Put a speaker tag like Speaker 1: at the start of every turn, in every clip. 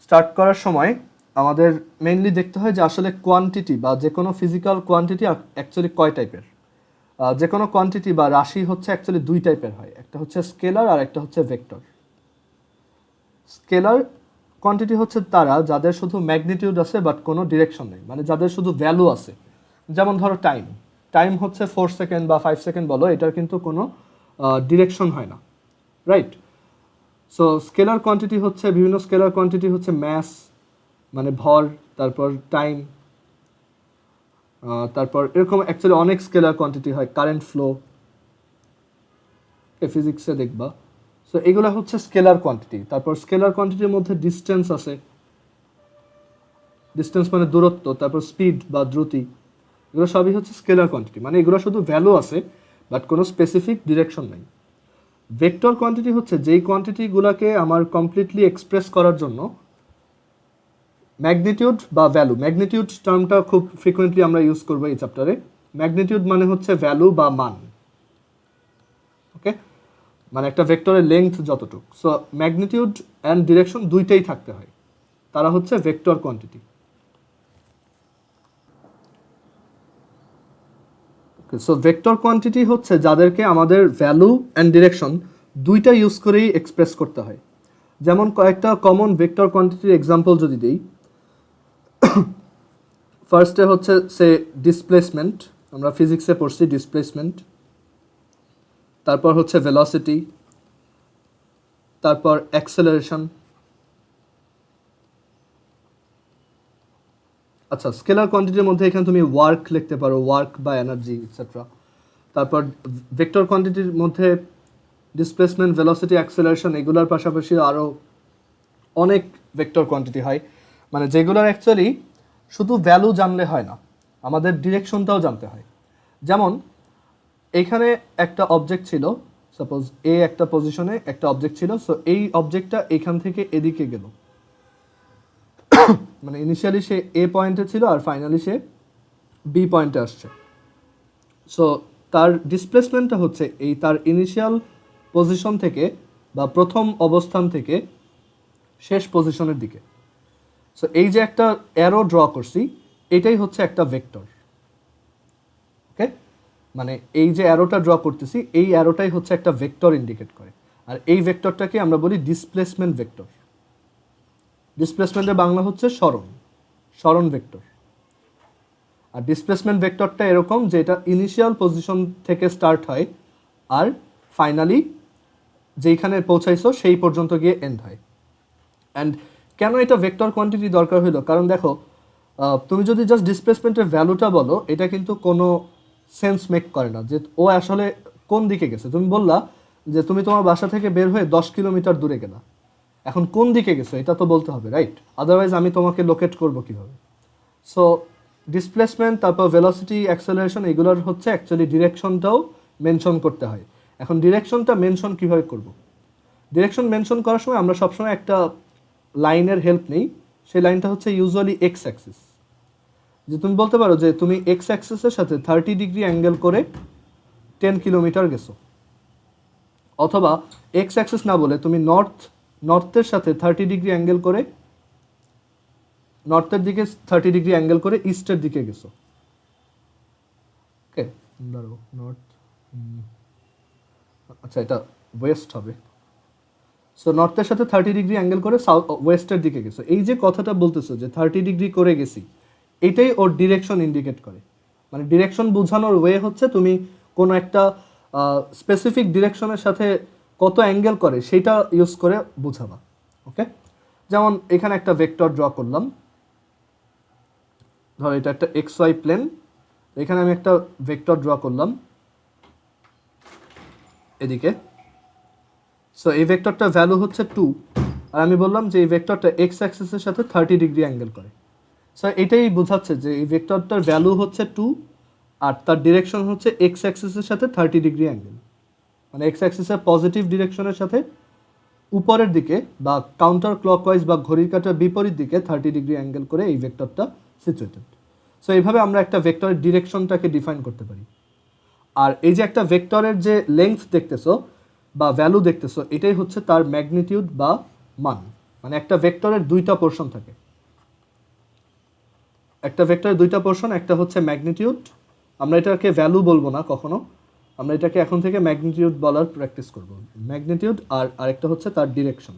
Speaker 1: Start করার সময় আমাদের মেইনলি দেখতে হয় যে আসলে কোয়ান্টিটি বা যে কোনো ফিজিক্যাল কোয়ান্টিটি অ্যাকচুয়ালি কয় টাইপের। যে কোনো কোয়ান্টিটি বা রাশি হচ্ছে অ্যাকচুয়ালি দুই টাইপের হয়, একটা হচ্ছে স্কেলার আর একটা হচ্ছে ভেক্টর। স্কেলার কোয়ান্টিটি হচ্ছে তারা যাদের শুধু ম্যাগনিটিউড আছে বাট কোনো ডিরেকশন নেই, মানে যাদের শুধু ভ্যালু আছে। যেমন ধরো টাইম, টাইম হচ্ছে 4 সেকেন্ড বা 5 সেকেন্ড বলো, এটার কিন্তু কোনো ডিরেকশন হয় না, রাইট? সো স্কেলার কোয়ান্টিটি হচ্ছে বিভিন্ন স্কেলার কোয়ান্টিটি হচ্ছে ম্যাস মানে ভর, তারপর টাইম, তারপর এরকম অ্যাকচুয়ালি অনেক স্কেলার কোয়ান্টিটি হয়, কারেন্ট ফ্লো, ফিজিক্সে দেখবা। সো এগুলো হচ্ছে স্কেলার কোয়ান্টিটি। তারপর স্কেলার কোয়ান্টিটির মধ্যে ডিস্টেন্স আছে, ডিস্টেন্স মানে দূরত্ব, তারপর স্পিড বা দ্রুতি, এগুলো সবই হচ্ছে স্কেলার কোয়ান্টিটি, মানে এগুলো শুধু ভ্যালু আছে বাট কোনো স্পেসিফিক ডিরেকশন নেই। ভেক্টর কোয়ান্টিটি হচ্ছে যেই কোয়ান্টিটিগুলোকে আমার কমপ্লিটলি এক্সপ্রেস করার জন্য ম্যাগনিটিউড বা ভ্যালু, ম্যাগনিটিউড টার্মটা খুব ফ্রিকোয়েন্টলি আমরা ইউজ করবো এই চ্যাপ্টারে। ম্যাগনিটিউড মানে হচ্ছে ভ্যালু বা মান, ওকে, মানে একটা ভেক্টরের লেংথ যতটুকু। সো ম্যাগনিটিউড অ্যান্ড ডিরেকশন দুইটাই থাকতে হয়, তারা হচ্ছে vector quantity. So vector quantity হচ্ছে যাদেরকে আমাদের ভ্যালু অ্যান্ড ডিরেকশন দুইটা ইউজ করেই এক্সপ্রেস করতে হয়। যেমন কয়েকটা কমন ভেক্টর কোয়ান্টিটির এক্সাম্পল যদি দিই, ফার্স্টে হচ্ছে সে ডিসপ্লেসমেন্ট, আমরা ফিজিক্সে পড়ছি ডিসপ্লেসমেন্ট, তারপর হচ্ছে ভেলোসিটি, তারপর অ্যাক্সেলারেশন। আচ্ছা, স্কেলার কোয়ান্টিটির মধ্যে এখানে তুমি ওয়ার্ক লিখতে পারো, ওয়ার্ক বা এনার্জি এটসেট্রা। তারপর ভেক্টর কোয়ান্টিটির মধ্যে ডিসপ্লেসমেন্ট, ভেলোসিটি, অ্যাক্সেলারেশন, এগুলোর পাশাপাশি আরও অনেক ভেক্টর কোয়ান্টিটি হয়, মানে যেগুলোর অ্যাকচুয়ালি শুধু ভ্যালু জানলে হয় না, আমাদের ডিরেকশনটাও জানতে হয়। যেমন এইখানে একটা অবজেক্ট ছিল, সাপোজ এ একটা পজিশনে একটা অবজেক্ট ছিল, সো এই অবজেক্টটা এখান থেকে এদিকে গেল, মানে ইনিশিয়ালি সে এ পয়েন্টে ছিল আর ফাইনালি সে বি পয়েন্টে আসছে। সো তার ডিসপ্লেসমেন্টটা হচ্ছে এই তার ইনিশিয়াল পজিশন থেকে বা প্রথম অবস্থান থেকে শেষ পজিশনের দিকে। সো এই যে একটা অ্যারো ড্র করছি, এটাই হচ্ছে একটা ভেক্টর, ওকে, মানে এই যে অ্যারোটা ড্র করতেছি এই অ্যারোটাই হচ্ছে একটা ভেক্টর ইন্ডিকেট করে, আর এই ভেক্টরটাকে আমরা বলি ডিসপ্লেসমেন্ট ভেক্টর। ডিসপ্লেসমেন্টের বাংলা হচ্ছে সরণ, সরণ ভেক্টর। আর ডিসপ্লেসমেন্ট ভেক্টরটা এরকম যে এটা ইনিশিয়াল পজিশন থেকে স্টার্ট হয় আর ফাইনালি যেইখানে পৌঁছাইছো সেই পর্যন্ত গিয়ে এন্ড হয়। অ্যান্ড কেন এটা ভেক্টর কোয়ান্টিটি দরকার হলো, কারণ দেখো তুমি যদি জাস্ট ডিসপ্লেসমেন্টের ভ্যালুটা বলো, এটা কিন্তু কোনো সেন্স মেক করে না যে ও আসলে কোন দিকে গেছে। তুমি বললা যে তুমি তোমার বাসা থেকে বের হয়ে 10 কিলোমিটার দূরে গেলা, এখন কোন দিকে গেছো এটা তো বলতে হবে, রাইট? আদারওয়াইজ আমি তোমাকে লোকেট করবো কীভাবে? সো ডিসপ্লেসমেন্ট, তারপর ভেলোসিটি, অ্যাক্সেলারেশন, এগুলোর হচ্ছে অ্যাকচুয়ালি ডিরেকশনটাও মেনশন করতে হয়। এখন ডিরেকশনটা মেনশন কীভাবে করব? ডিরেকশন মেনশন করার সময় আমরা সবসময় একটা লাইনের হেল্প নেই, সেই লাইনটা হচ্ছে ইউজুয়ালি এক্স অ্যাক্সিস। যে তুমি বলতে পারো যে তুমি এক্স অ্যাক্সিসের সাথে 30 ডিগ্রি অ্যাঙ্গেল করে 10 কিলোমিটার গেছো, অথবা এক্স অ্যাক্সিস না বলে তুমি নর্থের সাথে 30 ডিগ্রি অ্যাঙ্গেল করে, নর্থের দিকে 30 ডিগ্রি অ্যাঙ্গেল করে ইস্টের দিকে গেছো, ওকে, ধরো নর্থ, আচ্ছা এটা ওয়েস্ট হবে। সো নর্থের সাথে 30 ডিগ্রি অ্যাঙ্গেল করে ওয়েস্টের দিকে গেছো, এই যে কথাটা বলতেছো যে 30 ডিগ্রি করে গেছি, এটাই ওর ডিরেকশন ইন্ডিকেট করে। মানে ডিরেকশন বোঝানোর ওয়ে হচ্ছে তুমি কোনো একটা স্পেসিফিক ডিরেকশনের সাথে কত অ্যাঙ্গেল করে সেটা ইউজ করে বোঝাবা, ওকে। যেমন এখানে একটা ভেক্টর ড্র করলাম, ধরো এটা একটা এক্স ওয়াই প্লেন, এখানে আমি একটা ভেক্টর ড্র করলাম এদিকে। সো এই ভেক্টরটা ভ্যালু হচ্ছে 2, আর আমি বললাম যে এই ভেক্টরটা এক্স অ্যাক্সিসের সাথে 30 ডিগ্রি অ্যাঙ্গেল করে। সো এটাই বোঝাচ্ছে যে এই ভেক্টরটার ভ্যালু হচ্ছে 2 আর তার ডিরেকশন হচ্ছে এক্স অ্যাক্সিসের সাথে 30 ডিগ্রি অ্যাঙ্গেল, মানে এক্স অ্যাক্সিসের পজিটিভ ডিরেকশনের সাথে উপরের দিকে বা কাউন্টার ক্লকওয়াইজ বা ঘড়ির কাঁটার বিপরীত দিকে 30 ডিগ্রি অ্যাঙ্গেল করে এই ভেক্টরটা সিচুয়েটেড। সো এইভাবে আমরা একটা ভেক্টরের ডিরেকশনটাকে ডিফাইন করতে পারি। আর এই যে একটা ভেক্টরের যে লেংথ দেখতেছো বা ভ্যালু দেখতেছো, এটাই হচ্ছে তার ম্যাগনিটিউড বা মান, মানে একটা ভেক্টরের দুইটা পোর্শন থাকে, একটা ভেক্টরের দুইটা পোর্শন, একটা হচ্ছে ম্যাগনিটিউড, আমরা এটাকে ভ্যালু বলবো না কখনো, আমরা এটাকে এখন থেকে ম্যাগনিটিউড বলার প্র্যাকটিস করব। ম্যাগনিটিউড আর আরেকটা হচ্ছে তার direction.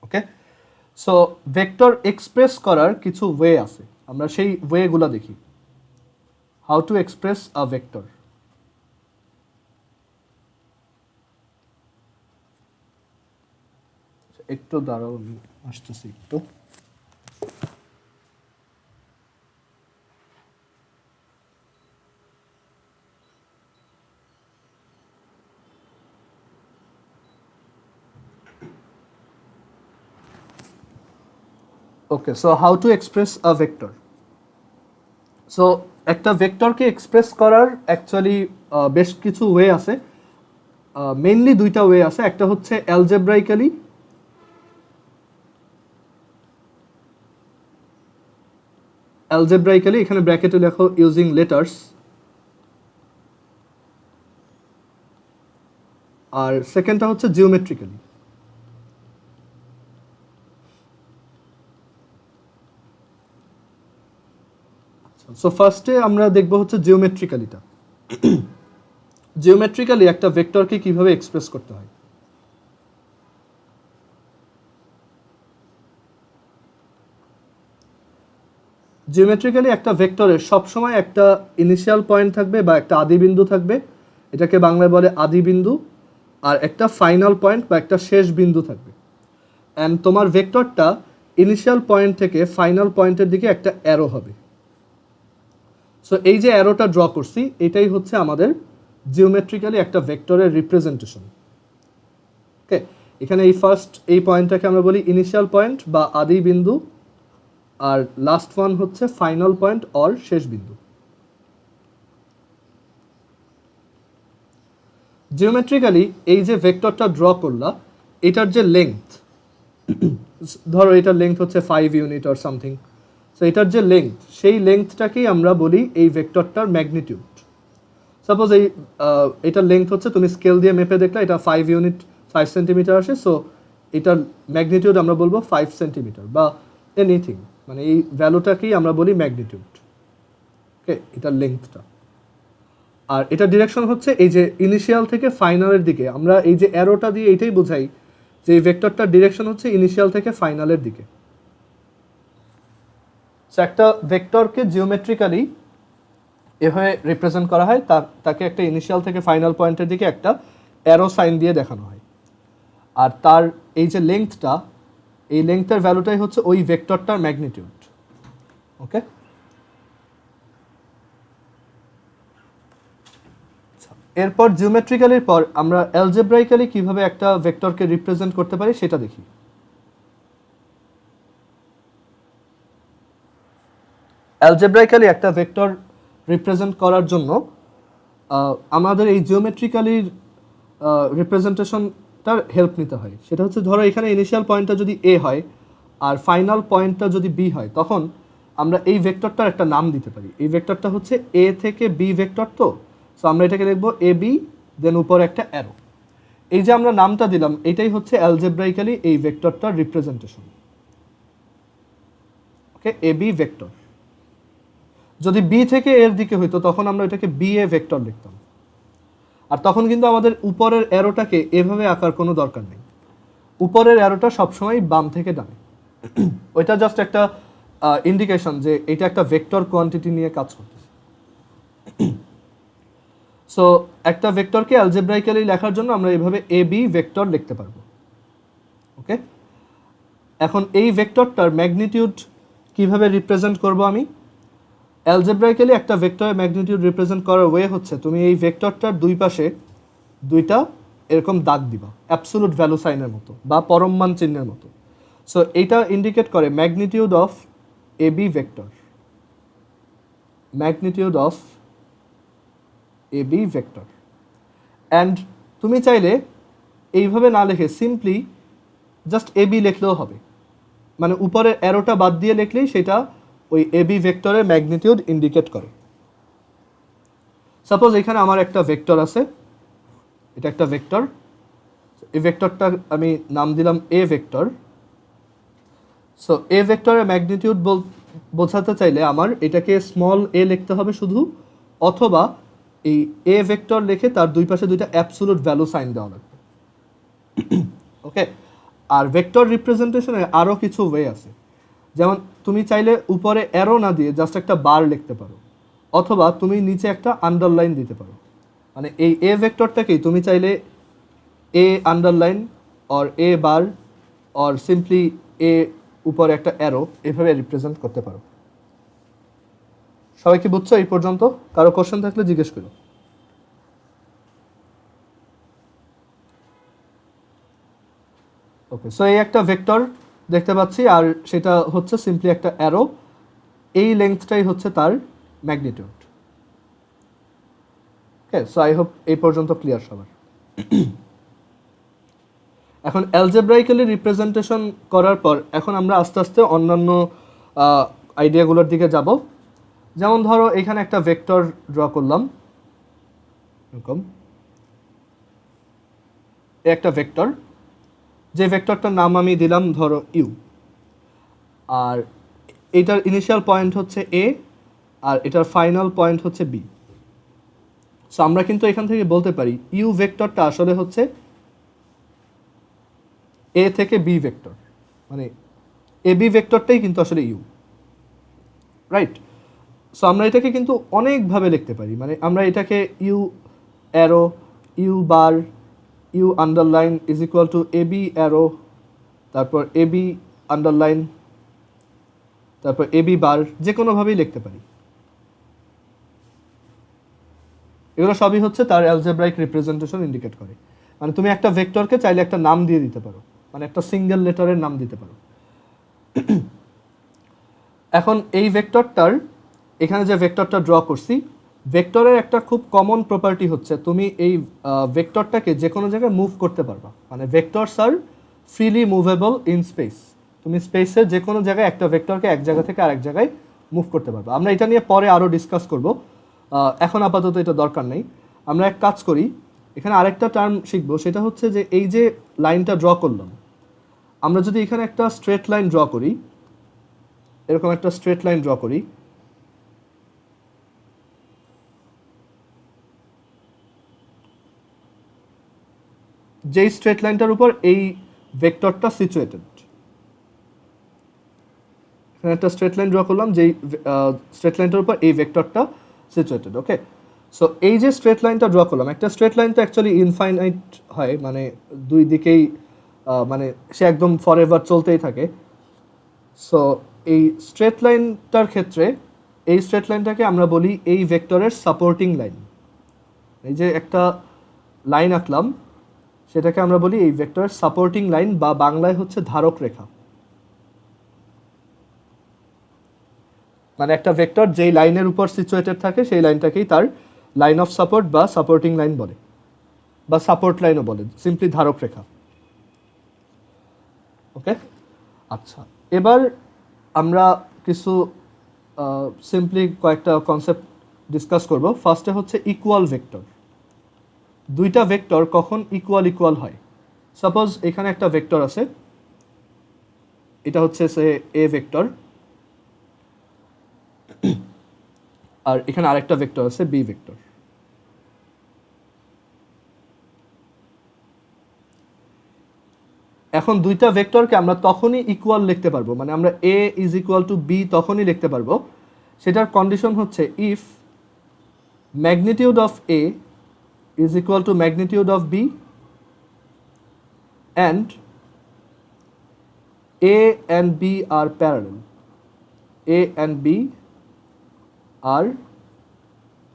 Speaker 1: Okay, so vector express করার কিছু ওয়ে আছে, আমরা সেই ওয়েগুলো দেখি। How to express a vector. একটু দাঁড়াও, আমি আসতেছি একটু। Okay, so how to express a vector. So একটা ভেক্টরকে এক্সপ্রেস করার অ্যাকচুয়ালি বেশ কিছু ওয়ে আছে, মেইনলি দুইটা ওয়ে আছে। একটা হচ্ছে অ্যালজেব্রাইক্যালি, এখানে ব্র্যাকেটে লেখো ইউজিং লেটার্স, আর সেকেন্ডটা হচ্ছে জিওমেট্রিক্যালি। সো ফার্স্টে আমরা দেখব হচ্ছে জিওমেট্রিক্যালিটা। জিওমেট্রিক্যালি একটা ভেক্টরকে কিভাবে এক্সপ্রেস করতে হয়। জিওমেট্রিক্যালি একটা ভেক্টরের সবসময় একটা ইনিশিয়াল পয়েন্ট থাকবে বা একটা আদি বিন্দু থাকবে, এটাকে বাংলায় বলে আদি বিন্দু, আর একটা ফাইনাল পয়েন্ট বা একটা শেষ বিন্দু থাকবে। অ্যান্ড তোমার ভেক্টরটা ইনিশিয়াল পয়েন্ট থেকে ফাইনাল পয়েন্টের দিকে একটা অ্যারো হবে। সো এই যে অ্যারোটা ড্র করছি, এটাই হচ্ছে আমাদের জিওমেট্রিক্যালি একটা ভেক্টরের রিপ্রেজেন্টেশন। ওকে, এখানে এই পয়েন্টটাকে আমরা বলি ইনিশিয়াল পয়েন্ট বা আদি বিন্দু, আর লাস্ট ওয়ান হচ্ছে ফাইনাল পয়েন্ট অর শেষ বিন্দু। জিওমেট্রিক্যালি এই যে ভেক্টরটা ড্র করলা, এটার যে লেংথ, ধরো এটার লেংথ হচ্ছে 5 ইউনিট অর সামথিং, সো এটার যে লেংথ, সেই লেংথটাকেই আমরা বলি এই ভেক্টরটার ম্যাগনিটিউড। সাপোজ এটার লেংথ হচ্ছে, তুমি স্কেল দিয়ে মেপে দেখলে এটা 5 ইউনিট 5 সেন্টিমিটার আসে, সো এটার ম্যাগনিটিউড আমরা বলবো 5 সেন্টিমিটার বা এনিথিং, মানে এই ভ্যালুটাকেই আমরা বলি ম্যাগনিটিউড। ওকে, এটার লেংথটা। আর এটা ডিরেকশন হচ্ছে এই যে ইনিশিয়াল থেকে ফাইনালের দিকে, আমরা এই যে অ্যারোটা দিয়ে এটাই বোঝাই যে এই ভেক্টরটার ডিরেকশন হচ্ছে ইনিশিয়াল থেকে ফাইনালের দিকে। সো একটা ভেক্টরকে জিওমেট্রিক্যালি এভাবে রিপ্রেজেন্ট করা হয়, তাকে একটা ইনিশিয়াল থেকে ফাইনাল পয়েন্টের দিকে একটা অ্যারো সাইন দিয়ে দেখানো হয়। আর তার এই যে লেংথটা, এই লেংথের ভ্যালুটাই হচ্ছে ওই ভেক্টরটার ম্যাগনিটিউড। ওকে, এরপর জিওমেট্রিক্যালির পর আমরা অ্যালজেব্রাইক্যালি কিভাবে একটা ভেক্টরকে রিপ্রেজেন্ট করতে পারি সেটা দেখি। অ্যালজেব্রাইক্যালি একটা ভেক্টর রিপ্রেজেন্ট করার জন্য আমাদের এই জিওমেট্রিক্যালির রিপ্রেজেন্টেশনটার হেল্প নিতে হয়। সেটা হচ্ছে, ধরো এখানে ইনিশিয়াল পয়েন্টটা যদি এ হয় আর ফাইনাল পয়েন্টটা যদি বি হয়, তখন আমরা এই ভেক্টরটার একটা নাম দিতে পারি। এই ভেক্টরটা হচ্ছে এ থেকে বি ভেক্টর, তো সো আমরা এটাকে লিখবো এ বি, দেন উপরে একটা অ্যারো। এই যে আমরা নামটা দিলাম, এটাই হচ্ছে অ্যালজেব্রাইক্যালি এই ভেক্টরটার রিপ্রেজেন্টেশন। ওকে, এ বি ভেক্টর। যদি বি থেকে এর দিকে হইতো, তখন আমরা এটাকে বি এ ভেক্টর লিখতাম। আর তখন কিন্তু আমাদের উপরের অ্যারোটাকে এভাবে আঁকার কোনো দরকার নেই, উপরের অ্যারোটা সবসময় বাম থেকে ডানে। ওইটা জাস্ট একটা ইন্ডিকেশন যে এটা একটা ভেক্টর কোয়ান্টিটি নিয়ে কাজ করতেছে। সো একটা ভেক্টরকে অ্যালজেব্রাইক্যালি লেখার জন্য আমরা এইভাবে এ বি ভেক্টর লিখতে পারবো। ওকে, এখন এই ভেক্টরটার ম্যাগনিটিউড কিভাবে রিপ্রেজেন্ট করব আমি? অ্যালজেব্রাইক্যালি একটা ভেক্টরের ম্যাগনিটিউড রিপ্রেজেন্ট করার ওয়ে হচ্ছে, তুমি এই ভেক্টরটার দুই পাশে দুইটা এরকম দাগ দিবা, অ্যাবসোলুট ভ্যালু সাইনের মতো বা পরম মান চিহ্নের মতো। সো এইটা ইন্ডিকেট করে magnitude of A B vector, magnitude of A B vector. And তুমি চাইলে এইভাবে না লিখে সিম্পলি জাস্ট এ বি লিখলেও হবে, মানে উপরের অ্যারোটা বাদ দিয়ে লিখলেই সেটা ওই এ বি ভেক্টরের ম্যাগনিটিউড ইন্ডিকেট করে। সাপোজ এখানে আমার একটা ভেক্টর আছে, এটা একটা ভেক্টর, এই ভেক্টরটা আমি নাম দিলাম এ ভেক্টর। সো এ ভেক্টরের ম্যাগনিটিউড বোঝাতে চাইলে আমার এটাকে স্মল এ লিখতে হবে শুধু, অথবা এই এ ভেক্টর লিখে তার দুই পাশে দুইটা অ্যাবসোলুট ভ্যালু সাইন দেওয়া লাগবে। ওকে, আর ভেক্টর রিপ্রেজেন্টেশনের আরও কিছু ওয়ে আছে। যেমন তুমি চাইলে উপরে অ্যারো না দিয়ে জাস্ট একটা বার লিখতে পারো, অথবা তুমি নিচে একটা আন্ডারলাইন দিতে পারো। মানে এই এ ভেক্টরটাকেই তুমি চাইলে A underline or A bar or simply A উপরে একটা অ্যারো এভাবে রিপ্রেজেন্ট করতে পারো। সবাই কি বুঝছো এই পর্যন্ত? কারো কোশ্চেন থাকলে জিজ্ঞেস করো। ওকে, সো এই একটা ভেক্টর দেখতে পাচ্ছি, আর সেটা হচ্ছে সিম্পলি একটা অ্যারো। এই লেন্থটাই হচ্ছে তার magnitude. Okay, so I hope এই পর্যন্ত ক্লিয়ার সবার। এখন অ্যালজেব্রাইক্যালি রিপ্রেজেন্টেশন করার পর এখন আমরা আস্তে আস্তে অন্যান্য আইডিয়াগুলোর দিকে যাব। যেমন ধরো এখানে একটা ভেক্টর ড্র করলাম, এরকম একটা ভেক্টর, যে ভেক্টরটার নাম আমি দিলাম ধরো ইউ, আর এটার ইনিশিয়াল পয়েন্ট হচ্ছে এ, আর এটার ফাইনাল পয়েন্ট হচ্ছে বি। সো আমরা কিন্তু এখান থেকে বলতে পারি ইউ ভেক্টরটা আসলে হচ্ছে এ থেকে বি ভেক্টর, মানে এ বি ভেক্টরটাই কিন্তু আসলে ইউ, রাইট? সো আমরা এটাকে কিন্তু অনেকভাবে লিখতে পারি। মানে আমরা এটাকে U arrow, U bar, U underline is equal to A B arrow, তারপর এ বি আন্ডারলাইন, তারপর এ বি বার, যে কোনোভাবেই লিখতে পারি। এগুলো সবই হচ্ছে তার অ্যালজেব্রাইক রিপ্রেজেন্টেশন ইন্ডিকেট করে। মানে তুমি একটা ভেক্টরকে চাইলে একটা নাম দিয়ে দিতে পারো, মানে একটা সিঙ্গেল লেটারের নাম দিতে পারো। এখন এই ভেক্টরটার, এখানে যে ভেক্টরটা ড্র করছি, ভেক্টরের একটা খুব কমন প্রপার্টি হচ্ছে তুমি এই ভেক্টরটাকে যে কোনো জায়গায় মুভ করতে পারবা। মানে vectors are freely movable in space. তুমি স্পেসে যে কোনো জায়গায় একটা ভেক্টরকে এক জায়গা থেকে আরেক জায়গায় মুভ করতে পারবা। আমরা এটা নিয়ে পরে আরও ডিসকাস করব, এখন আপাতত এটা দরকার নেই। আমরা এক কাজ করি, এখানে আরেকটা টার্ম শিখবো, সেটা হচ্ছে যে এই যে লাইনটা ড্র করলাম, আমরা যদি এখানে একটা স্ট্রেট লাইন ড্র করি, এরকম একটা স্ট্রেট লাইন ড্র করি, যেই স্ট্রেট লাইনটার উপর এই ভেক্টরটা সিচুয়েটেড, এখানে একটা স্ট্রেট লাইন ড্র করলাম, যেই স্ট্রেট লাইনটার উপর এই ভেক্টরটা সিচুয়েটেড। ওকে, সো এই যে স্ট্রেট লাইনটা ড্র করলাম, একটা স্ট্রেট লাইন তো অ্যাকচুয়ালি ইনফাইনাইট হয়, মানে দুই দিকেই মানে সে একদম ফরএভার চলতেই থাকে। সো এই স্ট্রেট লাইনটার ক্ষেত্রে এই স্ট্রেট লাইনটাকে আমরা বলি এই ভেক্টরের সাপোর্টিং লাইন। এই যে একটা লাইন আঁকলাম, সেটাকে আমরা বলি এই ভেক্টরের সাপোর্টিং লাইন, বা বাংলায় হচ্ছে ধারক রেখা। মানে একটা ভেক্টর যেই লাইনের উপর সিচুয়েটেড থাকে সেই লাইনটাকেই তার লাইন অফ সাপোর্ট বা সাপোর্টিং লাইন বলে, বা সাপোর্ট লাইনও বলে, সিম্পলি ধারক রেখা। ওকে, আচ্ছা, এবার আমরা কিছু সিম্পলি কয়েকটা কনসেপ্ট ডিসকাস করব। ফার্স্টে হচ্ছে ইকুয়াল ভেক্টর। দুইটা ভেক্টর কখন ইকুয়াল ইকুয়াল হয়? সাপোজ এখানে একটা ভেক্টর আছে, এটা হচ্ছে সে এ ভেক্টর, আর এখানে আরেকটা ভেক্টর আছে বি ভেক্টর। এখন দুইটা ভেক্টরকে আমরা তখনই ইকুয়াল লিখতে পারবো, মানে আমরা A is equal to B তখনই লিখতে পারবো, সেটার কন্ডিশন হচ্ছে if magnitude of A is equal to magnitude of B and A and B are parallel. A and B are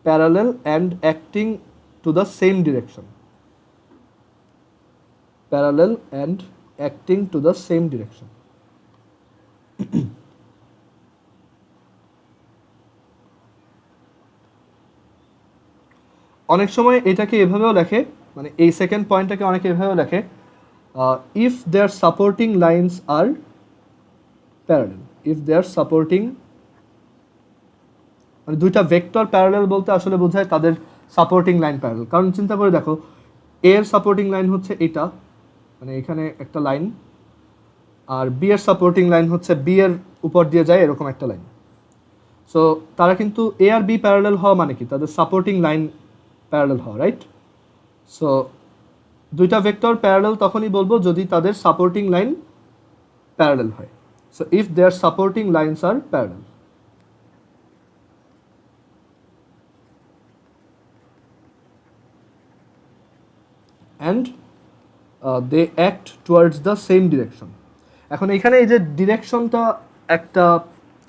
Speaker 1: parallel and acting to the same direction. Parallel and acting to the same direction. অনেক সময় এটাকে এভাবেও লেখে, মানে এই second পয়েন্টটাকে অনেকে এভাবেও লেখে, if their supporting lines are parallel. If their supporting, মানে দুইটা ভেক্টর প্যারালাল বলতে আসলে বোঝায় তাদের সাপোর্টিং লাইন প্যারালাল। কারণ চিন্তা করে দেখো, এর সাপোর্টিং লাইন হচ্ছে এটা, মানে এখানে একটা লাইন, আর বি এর সাপোর্টিং লাইন হচ্ছে বি এর উপর দিয়ে যায় এরকম একটা লাইন। সো তারা কিন্তু এ আর বি প্যারালাল হওয়া মানে কি, তাদের সাপোর্টিং লাইন প্যারালাল হওয়া, রাইট? সো দুইটা ভেক্টর প্যারালাল তখনই বলবো যদি তাদের সাপোর্টিং লাইন প্যারালাল হয়। So if their supporting lines are parallel. And they act towards the same direction. এখন এখানে এই যে ডিরেকশনটা একটা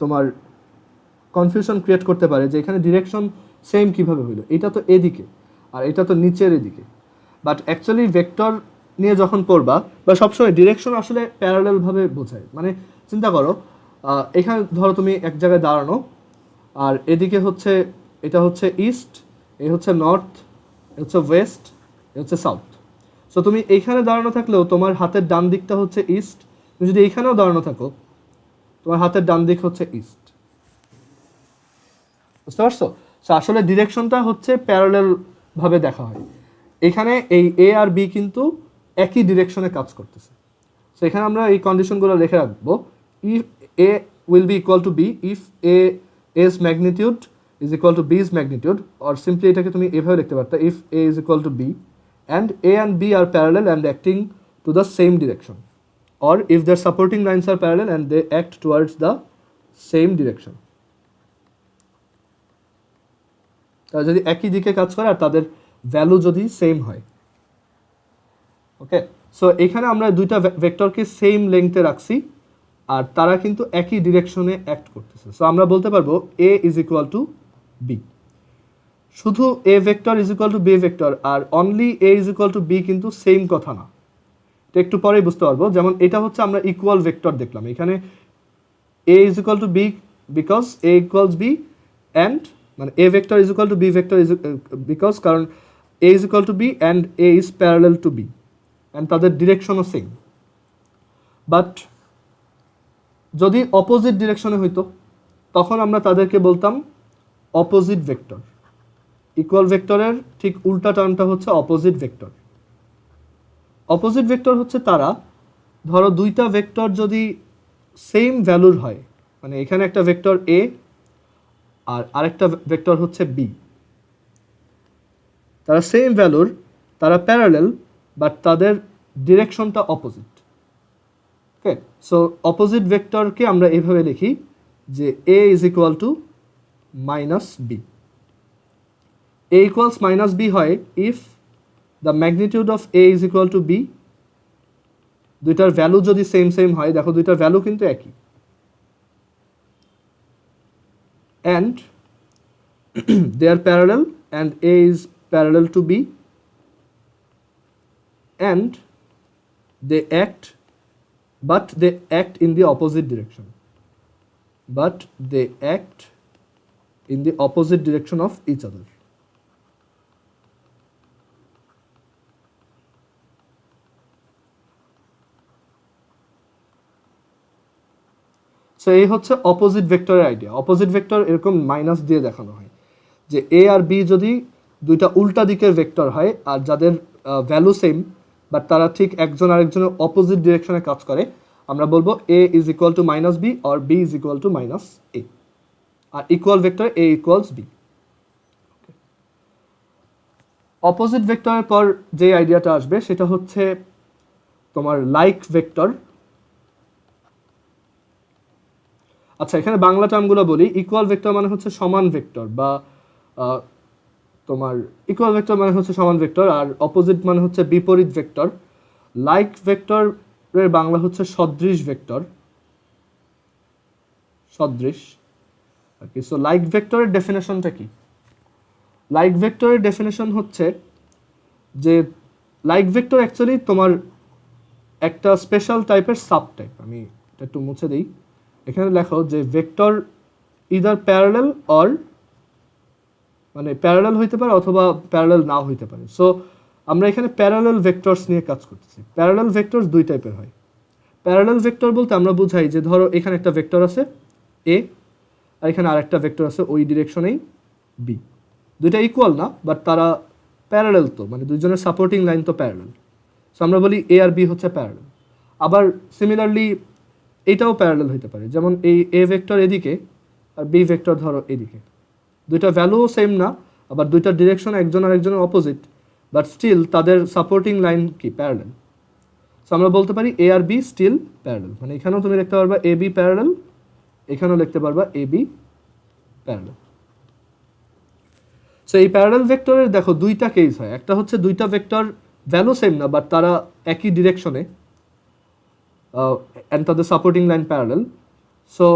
Speaker 1: তোমার কনফিউশন ক্রিয়েট করতে পারে যে এখানে ডিরেকশন সেম কিভাবে হইলো, এটা তো এদিকে আর এটা তো নিচের এদিকে। বাট অ্যাকচুয়ালি ভেক্টর নিয়ে যখন পড়বা বা সবসময় ডিরেকশন আসলে প্যারালালভাবে বোঝায়। মানে চিন্তা করো, এখানে ধরো তুমি এক জায়গায় দাঁড়ানো, আর এদিকে হচ্ছে এটা হচ্ছে ইস্ট, এই হচ্ছে নর্থ, এ হচ্ছে ওয়েস্ট, এ হচ্ছে সাউথ। সো তুমি এইখানে দাঁড়ানো থাকলেও তোমার হাতের ডান দিকটা হচ্ছে ইস্ট, তুমি যদি এইখানেও দাঁড়ানো থাকো তোমার হাতের ডান দিক হচ্ছে ইস্ট। বুঝতে পারছো? সো আসলে ডিরেকশনটা হচ্ছে প্যারালাল ভাবে দেখা হয়। এখানে এই এ আর বি কিন্তু একই ডিরেকশনে কাজ করতেছে। সো এখানে আমরা এই কন্ডিশনগুলো লিখে রাখবো। If A will be equal to B if A as magnitude is equal to B is magnitude, or simply এটাকে তুমি এভাবে লিখতে পারতা, if A is equal to B and A and B are parallel and acting to the same direction, or if their supporting lines are parallel and they act towards the same direction. তারা যদি একই দিকে কাজ করে আর তাদের value যদি same হয়। ওকে, so এখানে আমরা দুইটা ভেক্টরকে সেম লেংথে রাখছি আর তারা কিন্তু একই ডিরেকশনে অ্যাক্ট করতেছে। সো আমরা বলতে পারবো A is equal to B. শুধু A vector is equal to B vector আর only A is equal to B কিন্তু সেম কথা না, এটা একটু পরেই বুঝতে পারবো। যেমন এটা হচ্ছে আমরা ইকুয়াল ভেক্টর দেখলাম, এখানে A is equal to B because A equals B, and মানে A vector is equal to B vector is because কারণ A is equal to B and A is parallel to B and তাদের ডিরেকশনও same. But যদি opposite ডিরেকশনে হইতো তখন আমরা তাদেরকে বলতাম অপোজিট ভেক্টর। ইকুয়াল ভেক্টরের ঠিক উল্টা টার্মটা হচ্ছে অপোজিট ভেক্টর। অপোজিট ভেক্টর হচ্ছে তারা, ধরো দুইটা ভেক্টর যদি সেম ভ্যালুর হয়, মানে এখানে একটা ভেক্টর এ আর আরেকটা ভেক্টর হচ্ছে বি, তারা সেম ভ্যালুর, তারা প্যারালাল, বাট তাদের ডিরেকশনটা অপোজিট। ওকে, সো অপোজিট ভেক্টরকে আমরা এইভাবে লিখি যে A is equal to minus B. A equals minus b হয় if the magnitude of A is equal to b, দুইটার ভ্যালু যদি সেম সেম হয়, দেখো দুইটার ভ্যালু কিন্তু একই, and they are parallel and A is parallel to b and they act in the opposite direction, of each other. So এই হচ্ছে opposite ভেক্টরের আইডিয়া। অপোজিট ভেক্টর এরকম মাইনাস দিয়ে দেখানো হয় যে এ আর বি যদি দুইটা উল্টা দিকের ভেক্টর হয় আর যাদের ভ্যালু সেম বাট তারা ঠিক একজন আরেকজনের অপোজিট ডিরেকশনে কাজ করে, আমরা বলবো A is equal to minus B or B is equal to minus A. আর equal vector A equals B. Opposite ভেক্টরের পর যে আইডিয়াটা আসবে সেটা হচ্ছে তোমার লাইক ভেক্টর। আচ্ছা, এখানে বাংলা টার্মগুলো বলি। ইকুয়াল ভেক্টর মানে হচ্ছে সমান ভেক্টর, বা তোমার ইকুয়াল ভেক্টর মানে হচ্ছে সমান ভেক্টর, আর অপোজিট মানে হচ্ছে বিপরীত ভেক্টর। লাইক ভেক্টরের বাংলা হচ্ছে সদৃশ ভেক্টর, সদৃশ আর কি। সো লাইক ভেক্টরের ডেফিনেশনটা কি? লাইক ভেক্টরের ডেফিনেশন হচ্ছে যে লাইক ভেক্টর অ্যাকচুয়ালি তোমার একটা স্পেশাল টাইপের সাব টাইপ। আমি এটা একটু মুছে দিই। এখানে লেখো যে ভেক্টর ইদার প্যারালাল অর, মানে প্যারালাল হইতে পারে অথবা প্যারালাল নাও হইতে পারে। সো আমরা এখানে প্যারালাল ভেক্টরস নিয়ে কাজ করতেছি। প্যারালাল ভেক্টরস দুই টাইপের হয়। প্যারালাল ভেক্টর বলতে আমরা বুঝাই যে ধরো এখানে একটা ভেক্টর আছে এ আর এখানে আরেকটা ভেক্টর আছে ওই ডিরেকশনেই বি। দুইটা ইকুয়াল না বাট তারা প্যারালাল, তো মানে দুইজনের সাপোর্টিং লাইন তো প্যারালাল। সো আমরা বলি এ আর বি হচ্ছে প্যারালাল। আবার সিমিলারলি এটাও প্যারালাল হতে পারে, যেমন এই এ ভেক্টর এদিকে আর বি ভেক্টর ধরো এদিকে, দুইটা ভ্যালুও সেম না, আবার দুইটা ডিরেকশন একজন আরেকজনের অপোজিট, বাট স্টিল তাদের সাপোর্টিং লাইন কি প্যারালাল। সো আমরা বলতে পারি এ আর বি স্টিল প্যারালাল। মানে এখানেও তুমি লিখতে পারবা এ বি প্যারালাল, এখানেও লিখতে পারবা এ বি প্যারালাল। সো এই প্যারালাল ভেক্টরের দেখো দুইটা কেস হয়, একটা হচ্ছে দুইটা ভেক্টর ভ্যালু সেম না বাট তারা একই ডিরেকশনে অ্যান্ড তাদের সাপোর্টিং লাইন প্যারালাল। সো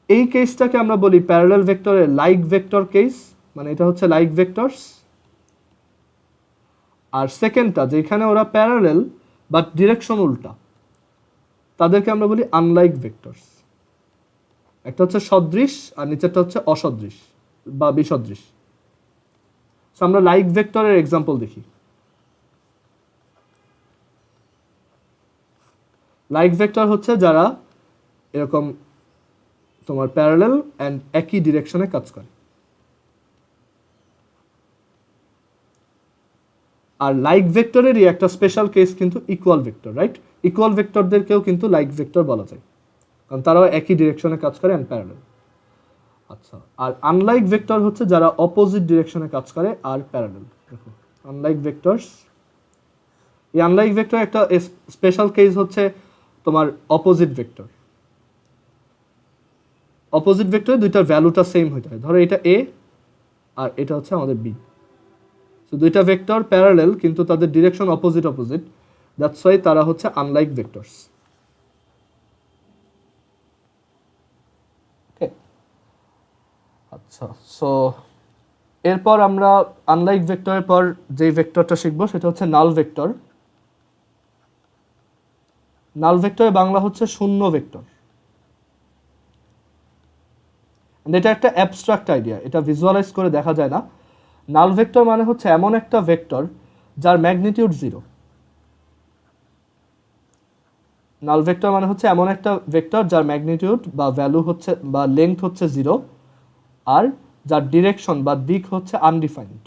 Speaker 1: এই কেসটাকে আমরা বলি প্যারালাল ভেক্টরের লাইক ভেক্টর কেস, মানে এটা হচ্ছে লাইক ভেক্টরস। আর সেকেন্ডটা যেখানে ওরা প্যারালাল বাট ডিরেকশন উল্টা, তাদেরকে আমরা বলি আনলাইক ভেক্টরস। একটা হচ্ছে সদৃশ আর নিচেরটা হচ্ছে অসদৃশ বা বিসদৃশ। সো আমরা লাইক ভেক্টরের এক্সাম্পল দেখি। লাইক ভেক্টর হচ্ছে যারা এরকম তোমার প্যারালাল অ্যান্ড একই ডিরেকশনে কাজ করে। আর লাইক ভেক্টরেরই একটা স্পেশাল কেস কিন্তু ইকুয়াল ভেক্টর, রাইট? ইকুয়াল ভেক্টরদেরকেও কিন্তু লাইক ভেক্টর বলা যায়, কারণ তারাও একই ডিরেকশনে কাজ করে অ্যান্ড প্যারালাল। আচ্ছা, আর আনলাইক ভেক্টর হচ্ছে যারা অপোজিট ডিরেকশনে কাজ করে আর প্যারালাল। দেখো আনলাইক ভেক্টরস, এই আনলাইক ভেক্টর একটা স্পেশাল কেস হচ্ছে তোমার অপোজিট ভেক্টর। অপোজিট ভেক্টরে দুইটার ভ্যালুটা সেম হইতে হয়। ধরো এটা এ আর এটা হচ্ছে আমাদের বি। সো দুইটা ভেক্টর প্যারালাল কিন্তু তাদের ডিরেকশন অপোজিট, দ্যাটস ওয়াই তারা হচ্ছে আনলাইক ভেক্টরস। ওকে, আচ্ছা। সো এরপর আমরা আনলাইক ভেক্টরের পর যেই ভেক্টরটা শিখবো সেটা হচ্ছে নাল ভেক্টর। নাল ভেক্টরের বাংলা হচ্ছে শূন্য ভেক্টর। এটা একটা অ্যাবস্ট্রাক্ট আইডিয়া, এটা ভিজুয়ালাইজ করে দেখা যায় না। নাল ভেক্টর মানে হচ্ছে এমন একটা ভেক্টর যার ম্যাগনিটিউড জিরো। নাল ভেক্টর মানে হচ্ছে এমন একটা ভেক্টর যার ম্যাগনিটিউড বা ভ্যালু হচ্ছে বা লেংথ হচ্ছে জিরো, আর যার ডিরেকশন বা দিক হচ্ছে আনডিফাইন্ড,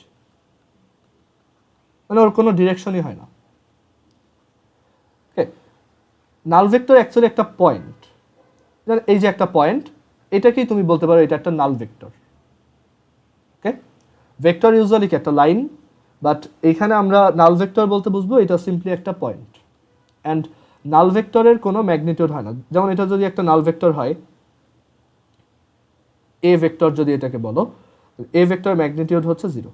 Speaker 1: মানে ওর কোনো ডিরেকশনই হয় না। ওকে, নাল ভেক্টর অ্যাকচুয়ালি একটা পয়েন্ট। এই যে একটা পয়েন্ট, এটাকেই তুমি বলতে পারো এটা একটা নাল ভেক্টর। ওকে, ভেক্টর ইউজুয়ালি কি একটা লাইন, বাট এখানে আমরা নাল ভেক্টর বলতে বুঝবো এটা সিম্পলি একটা পয়েন্ট। অ্যান্ড নাল ভেক্টরের কোনো ম্যাগনিটিউড হয় না। যেমন এটা যদি একটা নাল ভেক্টর হয়, এ ভেক্টর যদি এটাকে বলো, এ ভেক্টর ম্যাগনিটিউড হচ্ছে জিরো।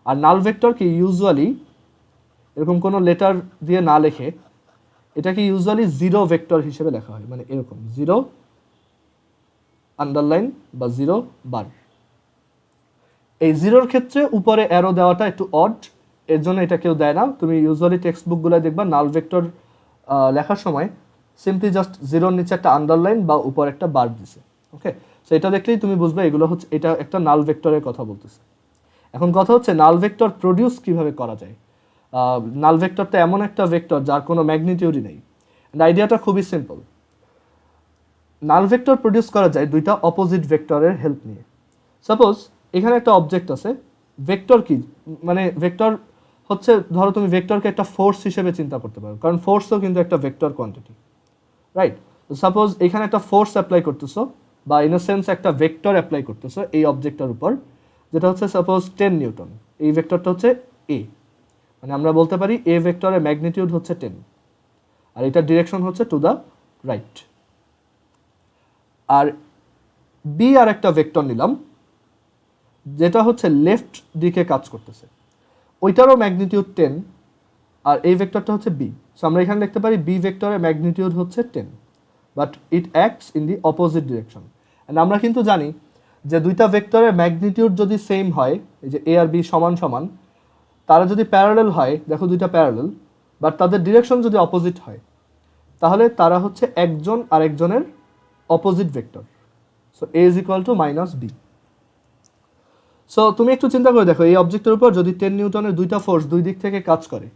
Speaker 1: আর নাল ভেক্টর কি ইউজুয়ালি এরকম কোনো লেটার দিয়ে না লেখে, এটাকে ইউজুয়ালি জিরো ভেক্টর হিসেবে লেখা হয়, মানে এরকম জিরো আন্ডারলাইন বা জিরো বার। এই জিরোর ক্ষেত্রে উপরে অ্যারো দেওয়াটা একটু অড, এর জন্য এটা কেউ দেয় না। তুমি ইউজুয়ালি টেক্সট বুকগুলো দেখবা নাল ভেক্টর লেখার সময় সিম্পলি জাস্ট জিরোর নিচে একটা আন্ডারলাইন বা উপর একটা বার দিছে। ওকে, সো এটা দেখলেই তুমি বুঝবে এগুলো হচ্ছে এটা একটা নাল ভেক্টরের কথা বলতেছে। এখন কথা হচ্ছে নাল ভেক্টর প্রডিউস কিভাবে করা যায়। নাল ভেক্টরটা এমন একটা ভেক্টর যার কোনো ম্যাগনিটিউডই নেই। আইডিয়াটা খুবই সিম্পল। নাল ভেক্টর প্রডিউস করা যায় দুইটা অপোজিট ভেক্টরের হেল্প নিয়ে। সাপোজ এখানে একটা অবজেক্ট আছে, ভেক্টর কি, মানে ভেক্টর হচ্ছে, ধরো তুমি ভেক্টরকে একটা ফোর্স হিসেবে চিন্তা করতে পারো, কারণ ফোর্সও কিন্তু একটা ভেক্টর কোয়ান্টিটি, রাইট? সাপোজ এখানে একটা ফোর্স অ্যাপ্লাই করতেছো বা ইন এ সেন্স একটা ভেক্টর অ্যাপ্লাই করতেছো এই অবজেক্টটার উপর, যেটা হচ্ছে সাপোজ 10 নিউটন। এই ভেক্টরটা হচ্ছে এ, মানে আমরা বলতে পারি এ ভেক্টরের ম্যাগনিটিউড হচ্ছে 10 আর এটার ডিরেকশন হচ্ছে টু দ্য রাইট। আর বি আর একটা ভেক্টর নিলাম যেটা হচ্ছে লেফট দিকে কাজ করতেছে, ওইটারও ম্যাগনিটিউড 10 আর এই ভেক্টরটা হচ্ছে বি। সো আমরা এখানে লিখতে পারি বি ভেক্টরের ম্যাগনিটিউড হচ্ছে 10 but it acts in the opposite direction. And আমরা কিন্তু জানি যে দুইটা ভেক্টরের ম্যাগনিটিউড যদি সেম হয়, এই যে এ আর বি সমান সমান, তারা যদি প্যারালাল হয়, দেখো দুইটা প্যারালাল, বাট তাদের ডিরেকশন যদি অপোজিট হয়, তাহলে তারা হচ্ছে একজন আরেকজনের opposite vector. So A is equal to minus B. So তুমি একটু চিন্তা করে দেখো, এই অবজেক্টের উপর যদি 10 নিউটনের দুইটা ফোর্স দুই দিক থেকে কাজ করে,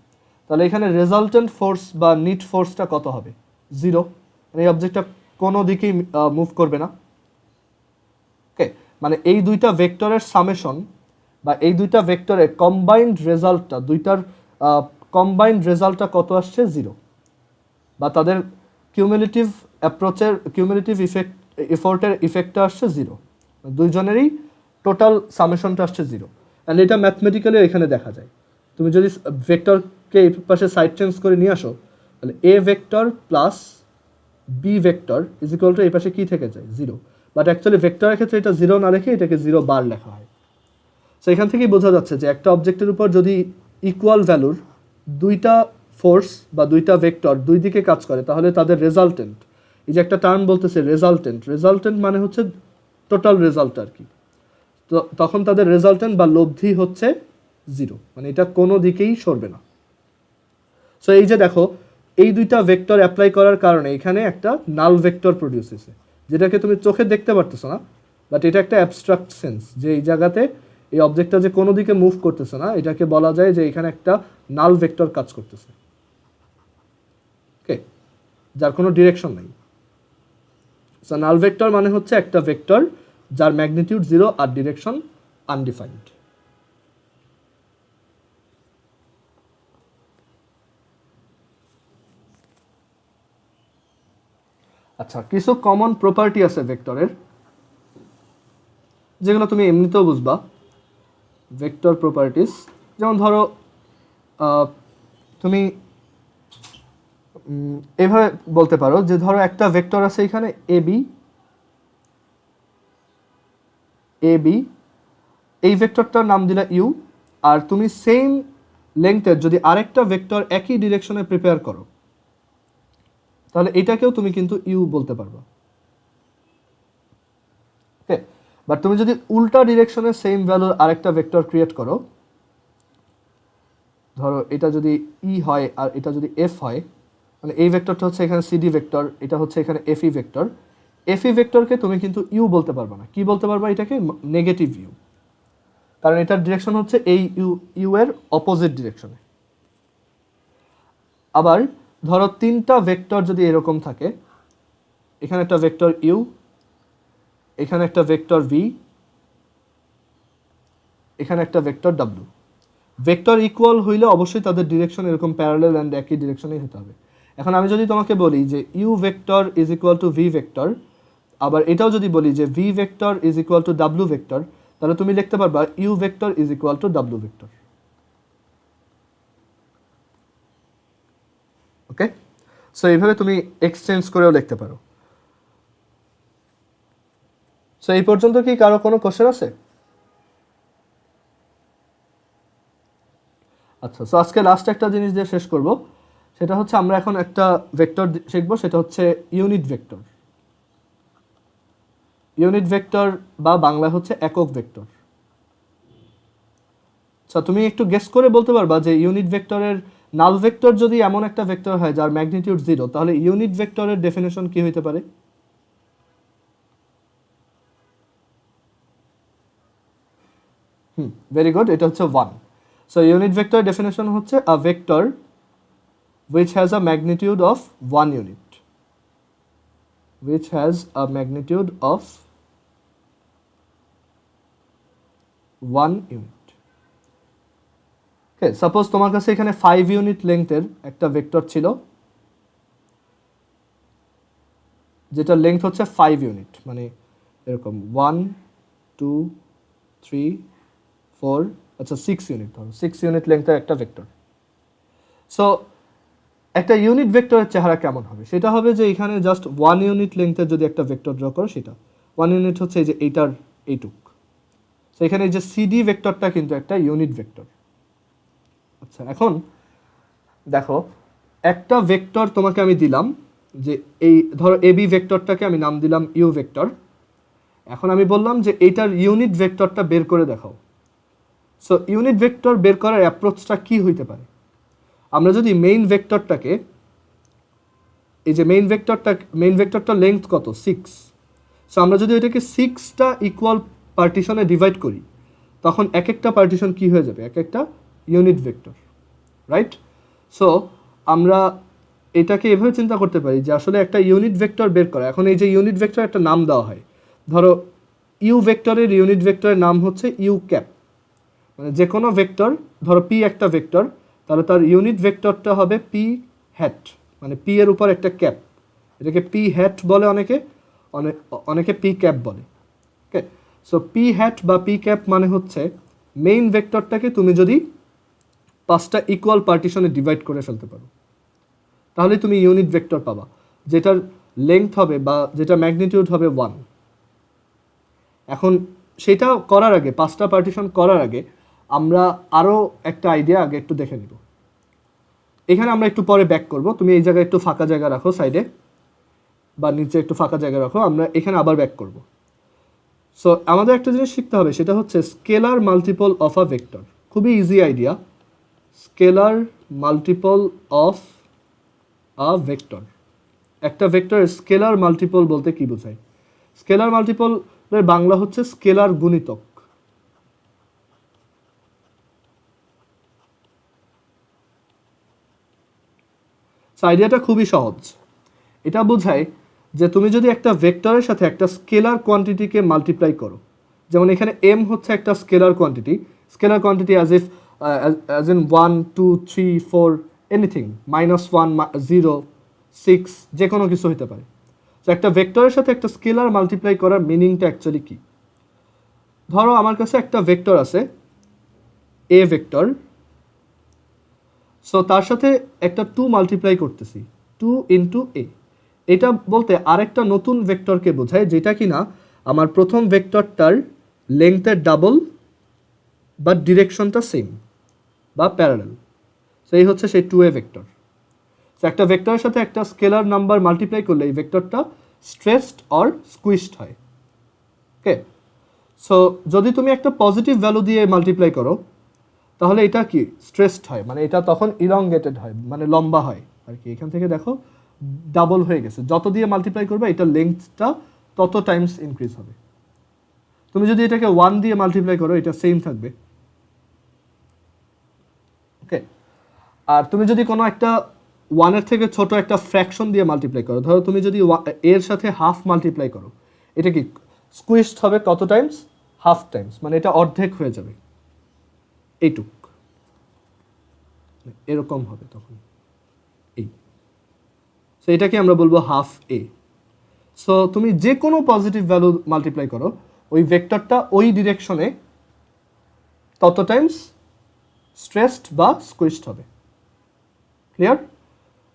Speaker 1: তাহলে এখানে রেজাল্টেন্ট ফোর্স বা নিট ফোর্সটা কত হবে? জিরো। এই অবজেক্টটা কোনো দিকেই মুভ করবে না। ওকে, মানে এই দুইটা ভেক্টরের সামেশন বা এই দুইটা ভেক্টরের কম্বাইন্ড রেজাল্টটা, দুইটার কম্বাইন্ড রেজাল্টটা কত আসছে 0, বা তাদের কিউমুলেটিভ অ্যাপ্রোচের কিউমুলেটিভ এফোর্টের ইফেক্টটা আসছে 0, দুইজনেরই টোটাল সামেশনটা আসছে 0। অ্যান্ড এটা ম্যাথমেটিক্যালি এখানে দেখা যায়। তুমি যদি ভেক্টরকে এই পাশে সাইড চেঞ্জ করে নিয়ে আসো, তাহলে A vector plus B vector is equal to এই পাশে কী থেকে যায় 0, বাট অ্যাকচুয়ালি ভেক্টরের ক্ষেত্রে এটা 0 না রেখে এটাকে 0 বার লেখা হয়। সো এখান থেকেই বোঝা যাচ্ছে যে একটা অবজেক্টের উপর যদি ইকুয়াল ভ্যালুর দুইটা ফোর্স বা দুইটা ভেক্টর দুই দিকে কাজ করে, তাহলে তাদের রেজাল্টেন্ট, এই যে একটা টার্ম বলতেছে রেজাল্টেন্ট মানে হচ্ছে টোটাল রেজাল্ট আর কি, তো তখন তাদের রেজাল্টেন্ট বা লব্ধি হচ্ছে 0, মানে এটা কোনো দিকেই সরবে না। সো এই যে দেখো, এই দুইটা ভেক্টর অ্যাপ্লাই করার কারণে এখানে একটা নাল ভেক্টর প্রডিউস হয়েছে, যেটাকে তুমি চোখে দেখতে পারতেছো না, বাট এটা একটা অ্যাবস্ট্রাক্ট সেন্স, যে এই জায়গাতে এই অবজেক্টটা যে কোনো দিকে মুভ করতেছে না, এটাকে বলা যায় যে এখানে একটা নাল ভেক্টর কাজ করতেছে, ওকে, যার কোনো ডিরেকশন নেই। সো নাল ভেক্টর মানে হচ্ছে একটা ভেক্টর যার ম্যাগনিটিউড 0 আর ডিরেকশন আনডিফাইন্ড। আচ্ছা, কিছু কমন প্রপার্টি আছে ভেক্টরের, যেগুলো তুমি এমনিতেও বুঝবা। ভেক্টর প্রপার্টিস, যেমন ধরো তুমি এভাবে বলতে পারো যে ধরো একটা ভেক্টর আছে এখানে এ বি, এই ভেক্টরটার নাম দিলা ইউ, আর তুমি সেম লেংথের যদি আরেকটা ভেক্টর একই ডিরেকশনে প্রিপেয়ার করো, তাহলে এটাকেও তুমি কিন্তু ইউ বলতে পারবা, ওকে। বাট তুমি যদি উল্টা ডিরেকশনে সেম ভ্যালুর আরেকটা ভেক্টর ক্রিয়েট করো, ধরো এটা যদি ই হয় আর এটা যদি এফ হয়, মানে এই ভেক্টরটা হচ্ছে এখানে সিডি ভেক্টর, এটা হচ্ছে এখানে এফই ভেক্টর, এফই ভেক্টরকে তুমি কিন্তু ইউ বলতে পারবা না। কি বলতে পারবা? এটাকে নেগেটিভ ইউ, কারণ এটার ডিরেকশন হচ্ছে এই ইউ এর অপোজিট ডিরেকশনে। আবার ধরো তিনটা ভেক্টর যদি এরকম থাকে, এখানে একটা ভেক্টর ইউ, এখানে একটা ভেক্টর ভি, এখানে একটা ভেক্টর ডাব্লিউ, ভেক্টর ইকুয়াল হইলে অবশ্যই তাদের ডিরেকশন এরকম প্যারালাল অ্যান্ড একই ডিরেকশনেই হতে হবে। এখন আমি যদি তোমাকে বলি যে U vector is equal to V vector, আবার এটাও যদি বলি যে V vector is equal to W vector, তাহলে তুমি লিখতে পারবা U vector is equal to W vector, okay. So এইভাবে তুমি এক্সচেঞ্জ করেও লিখতে পারো। সো এই পর্যন্ত কি কারো কোনো কোশ্চেন আছে? আচ্ছা, সো আজকে লাস্ট একটা জিনিস দিয়ে শেষ করব, সেটা হচ্ছে আমরা এখন একটা ভেক্টর শিখবো, সেটা হচ্ছে ইউনিট ভেক্টর। ইউনিট ভেক্টর বা বাংলা হচ্ছে একক ভেক্টর। আচ্ছা, তুমি একটু গেস করে বলতে পারবা যে ইউনিট ভেক্টরের নাল ভেক্টর যদি এমন একটা ভেক্টর হয় যার ম্যাগনিটিউড 0, তাহলে ইউনিট ভেক্টরের ডেফিনেশন কি হইতে পারে? ভেরি গুড, এটা হচ্ছে 1। সো ইউনিট ভেক্টর ডেফিনেশন হচ্ছে আ vector which has a magnitude of 1 unit, which has a magnitude of 1 unit, okay। Suppose তোমার কাছে এখানে 5 ইউনিট লেংথের একটা ভেক্টর ছিল, যেটা লেংথ হচ্ছে 5 ইউনিট, মানে এরকম 1 2 3 4, আচ্ছা 6 ইউনিট, ধরো 6 ইউনিট লেংথের একটা ভেক্টর। সো একটা ইউনিট ভেক্টরের চেহারা কেমন হবে? সেটা হবে যে এখানে জাস্ট 1 ইউনিট লেংথের যদি একটা ভেক্টর ড্র করো, সেটা 1 ইউনিট হচ্ছে এই যে এইটার এইটুক। সো এখানে এই যে সিডি ভেক্টরটা কিন্তু একটা ইউনিট ভেক্টর। আচ্ছা, এখন দেখো একটা ভেক্টর তোমাকে আমি দিলাম, যে এই ধরো এবি ভেক্টরটাকে আমি নাম দিলাম ইউ ভেক্টর। এখন আমি বললাম যে এইটার ইউনিট ভেক্টরটা বের করে দেখাও। সো ইউনিট ভেক্টর বের করার অ্যাপ্রোচটা কি হইতে পারে? আমরা যদি মেইন ভেক্টরটাকে, এই যে মেইন ভেক্টরটার লেংথ কত? 6। সো আমরা যদি এটাকে 6টা ইকুয়াল পার্টিশনে ডিভাইড করি, তখন এক একটা পার্টিশন কি হয়ে যাবে? এক একটা ইউনিট ভেক্টর, রাইট? সো আমরা এটাকে এভাবে চিন্তা করতে পারি যে আসলে একটা ইউনিট ভেক্টর বের করা। এখন এই যে ইউনিট ভেক্টর একটা নাম দেওয়া হয়, ধরো ইউ ভেক্টরের ইউনিট ভেক্টরের নাম হচ্ছে ইউ ক্যাপ, মানে যে কোনো ভেক্টর, ধরো পি একটা ভেক্টর, তাহলে তার ইউনিট ভেক্টরটা হবে পি হ্যাট, মানে পি এর উপর একটা ক্যাপ, এটাকে পি হ্যাট বলে, অনেকে পি ক্যাপ বলে। ওকে, সো পি হ্যাট বা পি ক্যাপ মানে হচ্ছে মেইন ভেক্টরটাকে তুমি যদি 5টা ইকুয়াল পার্টিশনে ডিভাইড করে ফেলতে পারো, তাহলে তুমি ইউনিট ভেক্টর পাবা, যেটার লেংথ হবে বা যেটা ম্যাগনিটিউড হবে 1। এখন সেটা করার আগে, 5টা পার্টিশন করার আগে আমরা আরও একটা আইডিয়া আগে একটু দেখে নিব। এখানে আমরা একটু পরে ব্যাক করব, তুমি এই জায়গায় একটু ফাঁকা জায়গা রাখো, সাইডে বা নিচে একটু ফাঁকা জায়গা রাখো, আমরা এখানে আবার ব্যাক করব। সো আমাদের একটা জিনিস শিখতে হবে, সেটা হচ্ছে scalar multiple of a vector. খুবই easy idea, scalar multiple of a vector. একটা ভেক্টরের স্কেলার মাল্টিপল বলতে কি বোঝায়? স্কেলার মাল্টিপলের বাংলা হচ্ছে স্কেলার গুণিতক। আইডিয়াটা খুবই সহজ। এটা বোঝায় যে তুমি যদি একটা ভেক্টরের সাথে একটা স্কেলার কোয়ান্টিটিকে মাল্টিপ্লাই করো, যেমন এখানে এম হচ্ছে একটা scalar quantity, as in 1 2 3 4 anything, -1 0 6 যে কোনো কিছু হতে পারে। তো একটা ভেক্টরের সাথে একটা স্কেলার মাল্টিপ্লাই করার মিনিংটা অ্যাকচুয়ালি কি? ধরো আমার কাছে একটা ভেক্টর আছে, এ ভেক্টর, সো তার সাথে একটা 2 মাল্টিপ্লাই করতেছি, 2 ইন্টু এ। এটা বলতে আরেকটা নতুন ভেক্টরকে বোঝায়, যেটা কিনা আমার প্রথম ভেক্টরটার লেংথের ডাবল বা ডিরেকশনটা সেম বা প্যারালাল। সো এই হচ্ছে সেই 2a ভেক্টর। সো একটা ভেক্টরের সাথে একটা স্কেলার নাম্বার মাল্টিপ্লাই করলে এই ভেক্টরটা স্ট্রেসড অর স্কুইশড হয়। ওকে, সো যদি তুমি একটা পজিটিভ ভ্যালু দিয়ে মাল্টিপ্লাই করো, তাহলে এটা কি স্ট্রেসড হয়, মানে এটা তখন ইলংগেটেড হয়, মানে লম্বা হয় আর কি। এখান থেকে দেখো ডাবল হয়ে গেছে, যত দিয়ে মাল্টিপ্লাই করবে এটার লেংথটা তত টাইমস ইনক্রিজ হবে। তুমি যদি এটাকে 1 দিয়ে মাল্টিপ্লাই করো, এটা সেম থাকবে। ওকে, আর তুমি যদি কোনো একটা 1-এর থেকে ছোট একটা ফ্র্যাকশন দিয়ে মাল্টিপ্লাই করো, ধরো তুমি যদি এর সাথে হাফ মাল্টিপ্লাই করো, এটা কি স্কুইশড হবে কত টাইমস? হাফ টাইমস, মানে এটা অর্ধেক হয়ে যাবে, এইটুক এরকম হবে তখন এই। সো এটাকে আমরা বলবো হাফ এ। সো তুমি যে কোনো পজিটিভ ভ্যালু মাল্টিপ্লাই করো, ওই ভেক্টরটা ওই ডিরেকশনে তত টাইমস স্ট্রেসড বা স্কুইশড হবে। ক্লিয়ার?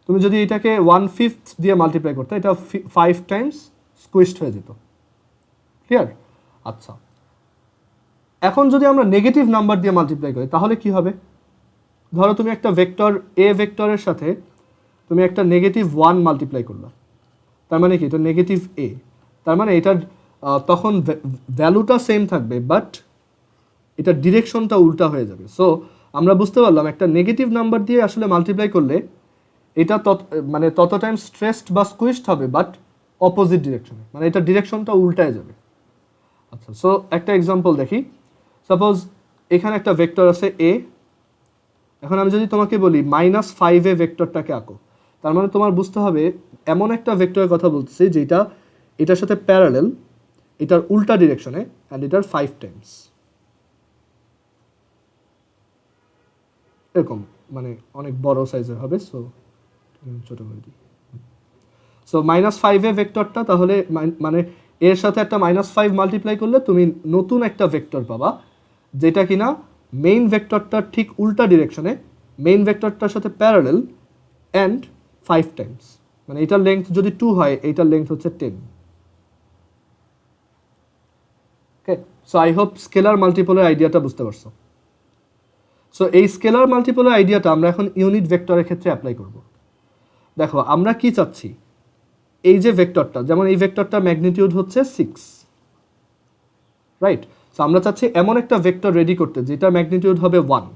Speaker 1: তুমি যদি এটাকে 1/5 দিয়ে মাল্টিপ্লাই করতে, এটা 5 টাইমস স্কুইশড হয়ে যেত। ক্লিয়ার? আচ্ছা, এখন যদি আমরা নেগেটিভ নাম্বার দিয়ে মাল্টিপ্লাই করি, তাহলে কি হবে? ধরো তুমি একটা ভেক্টর এ ভেক্টরের সাথে তুমি একটা -1 মাল্টিপ্লাই করলা, তার মানে কি এটা নেগেটিভ এ, তার মানে এটার তখন ভ্যালুটা সেম থাকবে, বাট এটার ডিরেকশনটা উল্টা হয়ে যাবে। সো আমরা বুঝতে পারলাম একটা নেগেটিভ নাম্বার দিয়ে আসলে মাল্টিপ্লাই করলে এটা মানে তত টাইম স্ট্রেসড বা স্কুইশড হবে, বাট অপোজিট ডিরেকশনে, মানে এটা ডিরেকশনটা উল্টায় যাবে। আচ্ছা, সো একটা এক্সাম্পল দেখি। সাপোজ এখানে একটা ভেক্টর আছে এ, এখন আমি যদি তোমাকে বলি -5 ভেক্টরটাকে আঁকো, তার মানে তোমার বুঝতে হবে এমন একটা ভেক্টরের কথা বলতেছি যেটা এটার সাথে প্যারালেল, এটার উল্টা ডিরেকশনে, অ্যান্ড এটার 5 টাইমস এরকম, মানে অনেক বড় সাইজের হবে। সো ছোট করে দিই। সো -5 ভেক্টরটা তাহলে মানে এর সাথে একটা -5 মাল্টিপ্লাই করলে তুমি নতুন একটা ভেক্টর পাবা, যেটা কিনা মেইন ভেক্টরটার ঠিক উল্টা ডিরেকশনে, মেইন ভেক্টরটার সাথে প্যারালেল অ্যান্ড 5 টাইমস, মানে এটার লেংথ যদি 2 হয়, এইটার লেংথ হচ্ছে 10। ওকে, সো আই হোপ স্কেলার মাল্টিপলের আইডিয়াটা বুঝতে পারছো। সো এই স্কেলার মাল্টিপলের আইডিয়াটা আমরা এখন ইউনিট ভেক্টরের ক্ষেত্রে অ্যাপ্লাই করব। দেখো আমরা কি চাচ্ছি, এই যে ভেক্টরটা, যেমন এই ভেক্টরটার ম্যাগনিটিউড হচ্ছে 6, রাইট? সো আমরা চাচ্ছি এমন একটা ভেক্টর রেডি করতে যেটার ম্যাগনিটিউড হবে 1।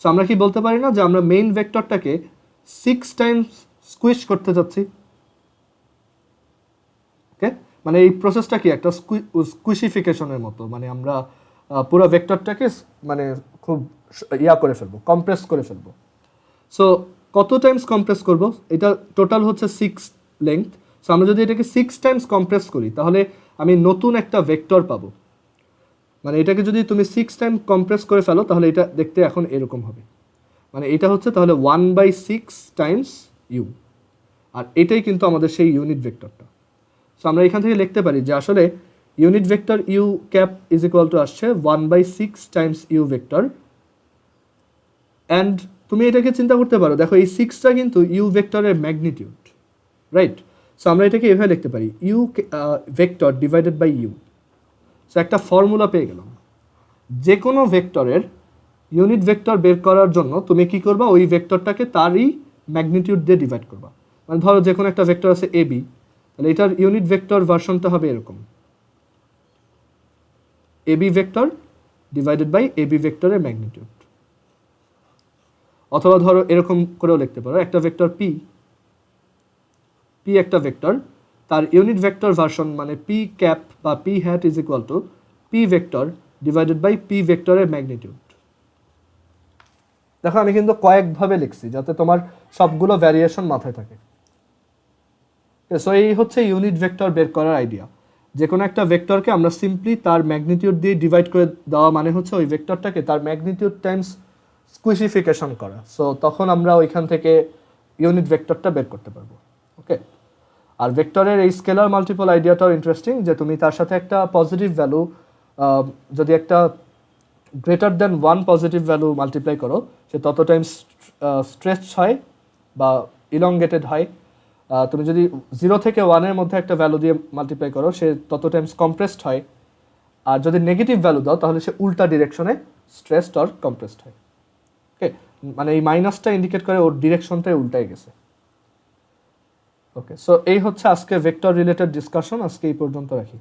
Speaker 1: সো আমরা কি বলতে পারি না যে আমরা মেইন ভেক্টরটাকে 6 টাইমস স্কুইশ করতে চাচ্ছি? ওকে, মানে এই প্রসেসটা কি একটা স্কুইশিফিকেশনের মতো, মানে আমরা পুরো ভেক্টরটাকে মানে খুব করে ফেলবো, কম্প্রেস করে ফেলবো। সো কত টাইমস কম্প্রেস করব? এটা টোটাল হচ্ছে 6 লেংথ। সো আমরা যদি এটাকে 6 টাইমস কম্প্রেস করি, তাহলে আমি নতুন একটা ভেক্টর পাবো। মানে এটাকে যদি তুমি 6 টাইম কম্প্রেস করে ফেলো, তাহলে এটা দেখতে এখন এরকম হবে। মানে এটা হচ্ছে তাহলে 1/6 টাইমস ইউ, আর এটাই কিন্তু আমাদের সেই ইউনিট ভেক্টরটা। সো আমরা এখান থেকে লিখতে পারি যে আসলে unit vector U cap is equal to আসছে 1/6 টাইমস ইউ ভেক্টর। অ্যান্ড তুমি এটাকে চিন্তা করতে পারো, দেখো এই 6টা কিন্তু ইউ ভেক্টরের ম্যাগনিটিউড, রাইট? সো আমরা এটাকে এভাবে লিখতে পারি, U vector divided by U. So একটা ফর্মুলা পেয়ে গেলাম। যে কোনো ভেক্টরের ইউনিট ভেক্টর বের করার জন্য তুমি কি করবা, ওই ভেক্টরটাকে তারই ম্যাগনিটিউড দিয়ে ডিভাইড করবা। মানে ধরো যে কোনো একটা ভেক্টর আছে এবি, তাহলে এটার ইউনিট ভেক্টর ভার্সনটা হবে এরকম, AB vector divided by AB ভেক্টরের ম্যাগনিটিউড। অথবা ধরো এরকম করেও লিখতে পারো, একটা ভেক্টর পি, পি একটা ভেক্টর, তার ইউনিট ভেক্টর ভার্সন মানে পি ক্যাপ বা P hat is equal to P vector divided by P ভেক্টরের ম্যাগনিটিউড। দেখো আমি কিন্তু কয়েকভাবে লিখছি যাতে তোমার সবগুলো ভ্যারিয়েশন মাথায় থাকে। সো এই হচ্ছে ইউনিট ভেক্টর বের করার আইডিয়া। যে কোনো একটা ভেক্টরকে আমরা সিম্পলি তার ম্যাগনিটিউড দিয়ে ডিভাইড করে দেওয়া, মানে হচ্ছে ওই ভেক্টরটাকে তার ম্যাগনিটিউড টাইমস স্কুইসিফিকেশন করা। সো তখন আমরা ওইখান থেকে ইউনিট ভেক্টরটা বের করতে পারবো। ওকে, আর ভেক্টরের এই স্কেলার মাল্টিপল আইডিয়াটাও ইন্টারেস্টিং, যে তুমি তার সাথে একটা পজিটিভ ভ্যালু, যদি একটা greater than 1 positive value multiply করো, সে তত টাইমস স্ট্রেচ হয় বা ইলংগেটেড হয়। তুমি যদি 0 থেকে 1-এর মধ্যে একটা ভ্যালু দিয়ে মাল্টিপ্লাই করো, সে তত টাইমস কম্প্রেসড হয়। আর যদি নেগেটিভ ভ্যালু দাও তাহলে সে উল্টা ডিরেকশনে স্ট্রেসড অর কম্প্রেসড হয়। ওকে, মানে এই মাইনাসটা ইন্ডিকেট করে ওর ডিরেকশনটাই উল্টায় গেছে। ওকে, সো এই হচ্ছে আজকে ভেক্টর রিলেটেড ডিসকাশন, আজকে এই পর্যন্ত রাখি।